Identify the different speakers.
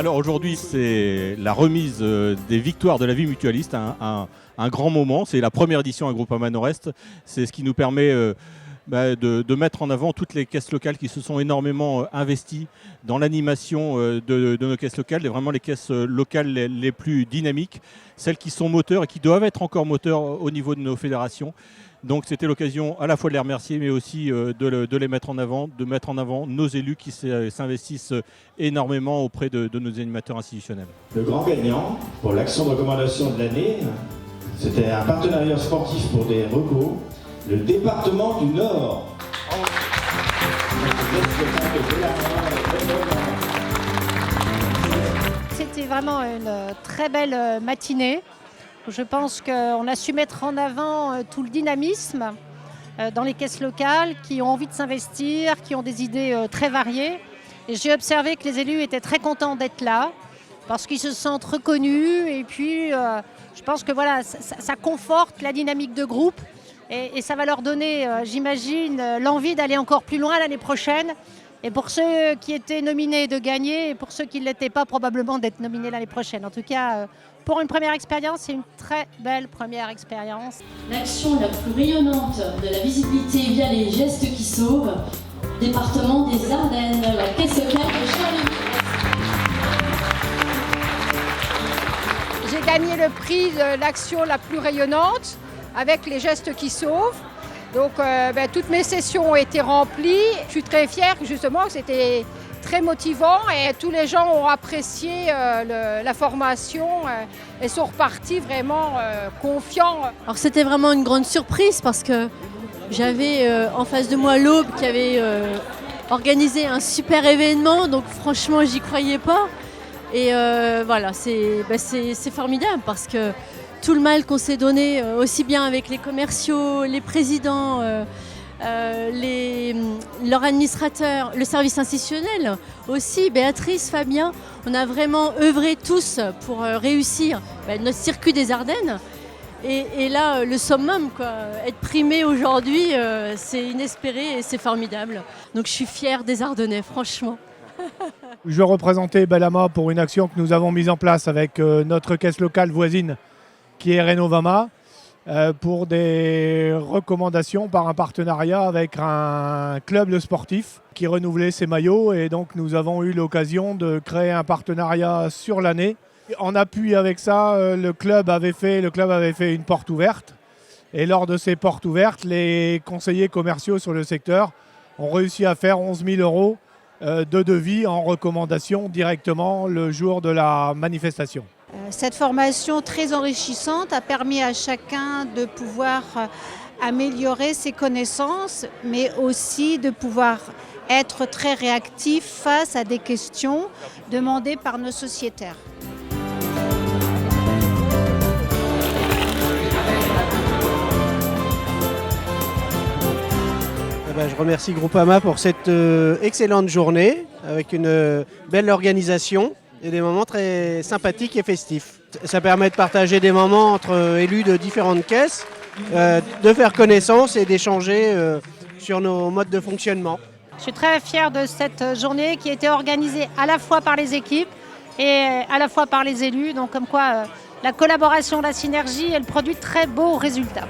Speaker 1: Alors aujourd'hui, c'est la remise des victoires de la vie mutualiste, un grand moment. C'est la première édition à Groupama Nord-Est. C'est ce qui nous permet de mettre en avant toutes les caisses locales qui se sont énormément investies dans l'animation de nos caisses locales, et vraiment les caisses locales les plus dynamiques, celles qui sont moteurs et qui doivent être encore moteurs au niveau de nos fédérations. Donc c'était l'occasion à la fois de les remercier, mais aussi de les mettre en avant, de mettre en avant nos élus qui s'investissent énormément auprès de nos animateurs institutionnels.
Speaker 2: Le grand gagnant pour l'action de recommandation de l'année, c'était un partenariat sportif pour des recos, le département du Nord.
Speaker 3: C'était vraiment une très belle matinée. Je pense qu'on a su mettre en avant tout le dynamisme dans les caisses locales qui ont envie de s'investir, qui ont des idées très variées. Et j'ai observé que les élus étaient très contents d'être là parce qu'ils se sentent reconnus. Et puis, je pense que voilà, ça conforte la dynamique de groupe et ça va leur donner, j'imagine, l'envie d'aller encore plus loin l'année prochaine. Et pour ceux qui étaient nominés, de gagner, et pour ceux qui ne l'étaient pas, probablement d'être nominés l'année prochaine. En tout cas, pour une première expérience, c'est une très belle première expérience.
Speaker 4: L'action la plus rayonnante de la visibilité via les gestes qui sauvent, département des Ardennes, la caisse locale de Charlie.
Speaker 5: J'ai gagné le prix de l'action la plus rayonnante avec les gestes qui sauvent. Donc toutes mes sessions ont été remplies. Je suis très fière justement que c'était très motivant et tous les gens ont apprécié la formation et sont repartis vraiment confiants.
Speaker 6: Alors c'était vraiment une grande surprise parce que j'avais en face de moi l'Aube qui avait organisé un super événement, donc franchement j'y croyais pas. Et voilà, c'est formidable parce que tout le mal qu'on s'est donné, aussi bien avec les commerciaux, les présidents, leurs administrateurs, le service institutionnel aussi, Béatrice, Fabien, on a vraiment œuvré tous pour réussir notre circuit des Ardennes. Et là, le summum, quoi, être primé aujourd'hui, c'est inespéré et c'est formidable. Donc je suis fière des Ardennais, franchement.
Speaker 7: Je représentais Bellama pour une action que nous avons mise en place avec notre caisse locale voisine qui est Renovama, pour des recommandations par un partenariat avec un club sportif qui renouvelait ses maillots. Et donc nous avons eu l'occasion de créer un partenariat sur l'année. En appui avec ça, le club avait fait une porte ouverte. Et lors de ces portes ouvertes, les conseillers commerciaux sur le secteur ont réussi à faire 11 000 € de devis en recommandation directement le jour de la manifestation.
Speaker 3: Cette formation très enrichissante a permis à chacun de pouvoir améliorer ses connaissances, mais aussi de pouvoir être très réactif face à des questions demandées par nos sociétaires.
Speaker 8: Je remercie Groupama pour cette excellente journée avec une belle organisation et des moments très sympathiques et festifs. Ça permet de partager des moments entre élus de différentes caisses, de faire connaissance et d'échanger sur nos modes de fonctionnement.
Speaker 3: Je suis très fière de cette journée qui a été organisée à la fois par les équipes et à la fois par les élus. Donc comme quoi la collaboration, la synergie, elle produit de très beaux résultats.